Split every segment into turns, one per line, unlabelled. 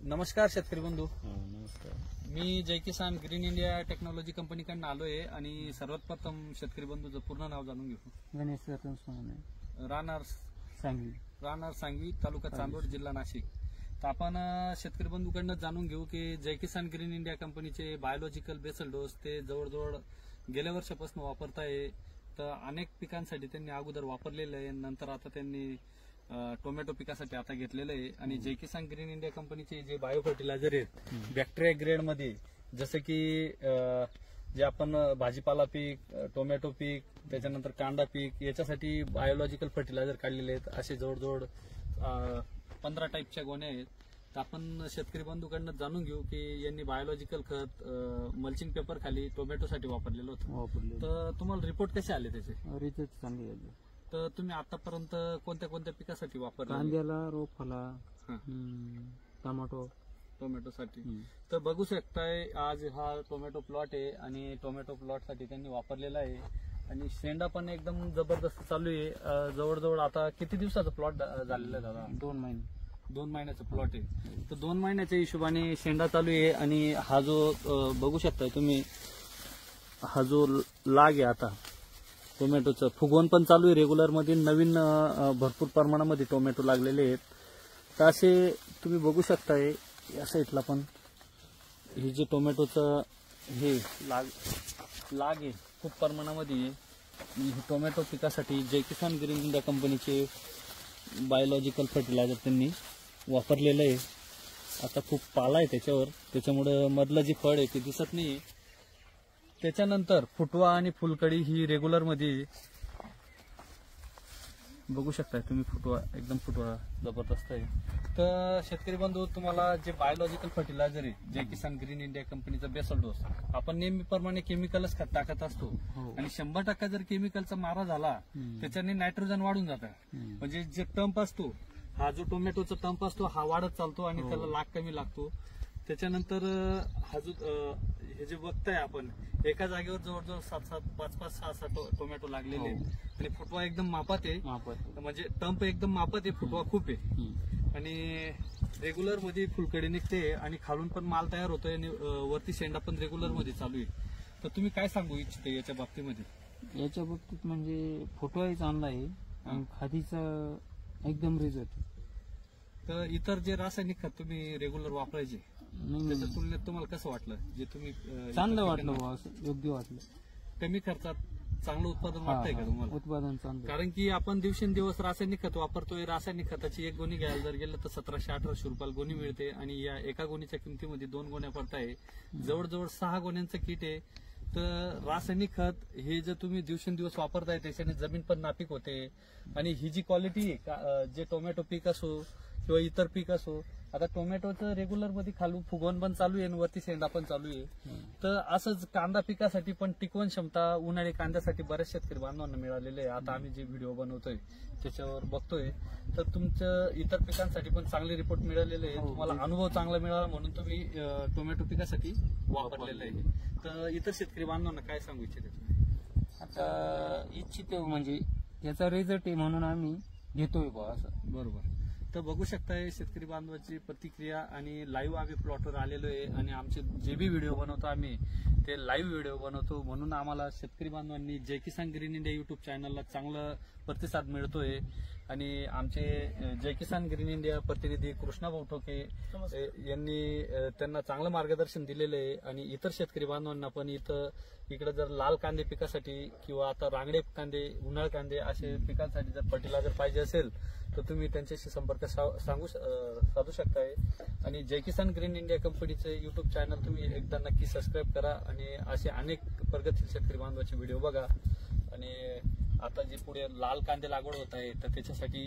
नमस्कार शेतकरी बंधू.
नमस्कार.
मी जय किसान ग्रीन इंडिया टेक्नॉलॉजी कंपनीकडून आलोय आणि सर्वात प्रथम शेतकरी बंधूचं पूर्ण नाव जाणून घेऊ.
गणेश रतन सोनवणे,
राहणार सांगवी, तालुका चांदवड, जिल्हा नाशिक. तर आपण शेतकरी बंधूकडनं जाणून घेऊ की जय किसान ग्रीन इंडिया कंपनीचे बायोलॉजिकल बेसल डोस ते जवळजवळ गेल्या वर्षापासून वापरताय. तर अनेक पिकांसाठी त्यांनी अगोदर वापरलेलं आहे, नंतर आता त्यांनी टोमॅटो पिकासाठी आता घेतलेलं आहे. आणि जय किसान ग्रीन इंडिया कंपनीचे जे बायो फर्टिलायझर आहेत बॅक्टेरिया ग्रेड मध्ये, जसं की जे आपण भाजीपाला पीक, टोमॅटो पीक, त्याच्यानंतर कांदा पीक याच्यासाठी बायोलॉजिकल फर्टिलायझर काढलेले आहेत. असे जवळजवळ 15 टाईपच्या गोण्या आहेत. तर आपण शेतकरी बंधूकडनं जाणून घेऊ की यांनी बायोलॉजिकल खत मल्चिंग पेपर खाली टोमॅटोसाठी वापरलेलं होतं. तर तुम्हाला रिपोर्ट कसे आले त्याचे?
रिझल्ट चांगले आले.
तर तुम्ही आतापर्यंत कोणत्या कोणत्या पिकासाठी वापरले?
कांद्याला, रोपाला, टोमॅटोसाठी.
तर बघू शकताय आज हा टोमॅटो प्लॉट आहे आणि टोमॅटो प्लॉट साठी त्यांनी वापरलेला आहे. आणि शेंडा पण एकदम जबरदस्त चालू आहे. जवळजवळ आता किती दिवसाचा प्लॉट झालेला आहे दादा? 2 महिन्याचा प्लॉट आहे. तर 2 महिन्याच्या हिशोबाने शेंडा चालू आहे. आणि हा जो बघू शकताय तुम्ही, हा जो लाग आहे आता टोमॅटोचं फुगवण पण चालू आहे रेग्युलर मध्ये. नवीन भरपूर प्रमाणामध्ये टोमॅटो लागलेले आहेत. तर असे तुम्ही बघू शकताय या साईडला पण हे जे टोमॅटोचं हे लाग आहे खूप प्रमाणामध्ये आहे. हे टोमॅटो पिकासाठी जय किसान ग्रीन इंडिया कंपनीचे बायोलॉजिकल फर्टिलायझर त्यांनी वापरलेलं आहे. आता खूप पाला आहे त्याच्यावर, त्याच्यामुळं मधलं जे फळ आहे ते दिसत नाही. त्याच्यानंतर फुटवा आणि फुलकडी ही रेग्युलर मध्ये बघू शकताय तुम्ही. फुटवा जबरदस्त आहे. तर शेतकरी बंधू, तुम्हाला जे बायोलॉजिकल फर्टिलायझर आहे जय किसान ग्रीन इंडिया कंपनीचा बेसल डोस, आपण नेहमीप्रमाणे केमिकलच टाकत असतो. आणि 100% जर केमिकलचा मारा झाला त्याच्याने नायट्रोजन वाढून जातं. म्हणजे जे टंप असतो, हा जो टोमॅटोचा टंप असतो हा वाढत चालतो आणि त्याला लाग कमी लागतो. त्याच्यानंतर हा जो हे जे बघताय आपण, एका जागेवर जवळजवळ 5-5, 6 टोमॅटो लागलेले आहेत. आणि फुटवा एकदम मापात आहे. म्हणजे टंप एकदम मापात आहे, फुटवा खूप आहे. आणि रेग्युलर मध्ये फुलकडी निघते आणि खालून पण माल तयार होतोय आणि वरती शेंडा पण रेग्युलर मध्ये चालू आहे. तर तुम्ही काय सांगू इच्छिता याच्या बाबतीमध्ये?
याच्या बाबतीत म्हणजे फुटवाही चांगला आहे आणि खादीचा एकदम रिझल्ट.
तर इतर जे रासायनिक खत तुम्ही रेग्युलर वापरायचे त्याच्या तुलनेत तुम्हाला कसं वाटलं? जे तुम्ही
चांगलं वाटलं, योग्य वाटलं.
कमी खर्चात चांगलं उत्पादन वाटतंय का तुम्हाला?
उत्पादन चांगलं.
कारण की आपण दिवसेंदिवस रासायनिक खत वापरतोय. रासायनिक खताची एक गोणी घ्यायला जर गेलं तर 1700-1800 रुपयाला गोणी मिळते. आणि या एका गोणीच्या किमतीमध्ये 2 गोण्या पडताय. जवळजवळ 6 गोण्यांचं किट आहे. तर रासायनिक खत हे जर तुम्ही दिवसेंदिवस वापरताय त्याच्याने जमीन पण नापीक होते. आणि ही जी क्वालिटी आहे, जे टोमॅटो पीक असो किंवा इतर पीक असो, आता टोमॅटोचं रेग्युलर मध्ये खालून फुगवण पण चालू आहे आणि वरती शेंडा पण चालू आहे. तर असंच कांदा पिकासाठी पण टिकवण क्षमता उन्हाळी कांद्यासाठी बऱ्याच शेतकरी बांधवांना मिळालेले आहे. आता आम्ही जे व्हिडिओ बनवतोय त्याच्यावर बघतोय. तर तुमचं इतर पिकांसाठी पण चांगले रिपोर्ट मिळालेले आहे. तुम्हाला अनुभव चांगला मिळाला म्हणून तुम्ही टोमॅटो पिकासाठी वापरलेलं आहे. तर इतर शेतकरी बांधवांना काय सांगू इच्छिते तुम्ही?
आता इच्छितो म्हणजे याचा रिझल्ट आहे म्हणून आम्ही घेतोय बा असं.
बरोबर. तर बघू शकताय शेतकरी बांधवांची प्रतिक्रिया. आणि लाईव्ह आम्ही प्लॉटवर आलेलो आहे आणि आमचे जे बी व्हिडिओ बनवतो आम्ही ते लाईव्ह व्हिडिओ बनवतो. म्हणून आम्हाला शेतकरी बांधवांनी जय किसान ग्रीन इंडिया युट्यूब चॅनलला चांगला प्रतिसाद मिळतोय. आणि आमचे जय किसान ग्रीन इंडिया प्रतिनिधी कृष्णा भाऊ ठोके यांनी त्यांना चांगलं मार्गदर्शन दिलेलं आहे. आणि इतर शेतकरी बांधवांना पण इकडे जर लाल कांदे पिकासाठी किंवा आता रांगडे कांदे, उन्हाळ कांदे असे पिकांसाठी जर फर्टिलायझर पाहिजे असेल तर तुम्ही त्यांच्याशी संपर्क साधू शकताय. आणि जय किसान ग्रीन इंडिया कंपनीचे युट्यूब चॅनल तुम्ही एकदा नक्की सबस्क्राईब करा. आणि असे अनेक प्रगतशील शेतकरी बांधवाचे व्हिडिओ बघा. आणि आता जे पुढे लाल कांदे लागवड होत आहे तर त्याच्यासाठी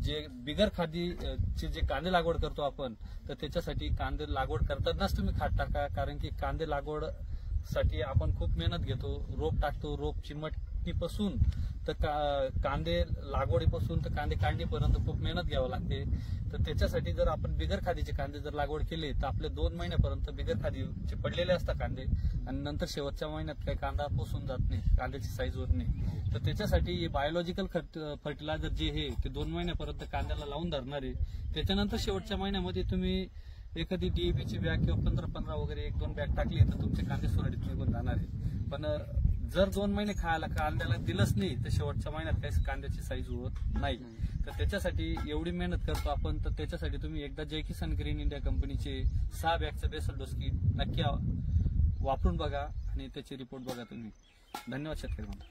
जे बिगर खादीचे जे कांदे लागवड करतो आपण, तर त्याच्यासाठी कांदे लागवड करतानाच तुम्ही खाद टाका. कारण की कांदे लागवड साठी आपण खूप मेहनत घेतो. रोप टाकतो, रोप चिमटणीपासून तर कांदे लागवडीपासून तर कांदे काढणीपर्यंत खूप मेहनत घ्यावी लागते. तर त्याच्यासाठी जर आपण बिगर खादीचे कांदे जर लागवड केली तर आपले 2 महिन्यापर्यंत बिगर खादीचे पडलेले असतात कांदे. आणि नंतर शेवटच्या महिन्यात काही कांदा पोसून जात नाही, कांद्याची साईज होत नाही. तर त्याच्यासाठी बायोलॉजिकल फर्टिलायझर जे आहे ते 2 महिन्यापर्यंत कांद्याला लावून धरणार आहे. त्याच्यानंतर शेवटच्या महिन्यामध्ये तुम्ही एखादी डीएबीची बॅग किंवा 15 वगैरे 1-2 बॅग टाकली तर तुमचे कांदे सुरळीत निघून जाणार आहे. पण जर 2 महिने खायला कांद्याला दिलंच नाही तर शेवटच्या महिन्यात काही कांद्याची साईज होत नाही. तर त्याच्यासाठी एवढी मेहनत करतो आपण, तर त्याच्यासाठी तुम्ही एकदा जय किसान ग्रीन इंडिया कंपनीचे 6 बॅगचं बेसल डोस किट नक्की वापरून बघा आणि त्याचे रिपोर्ट बघा तुम्ही. धन्यवाद शेतकरी बांधव.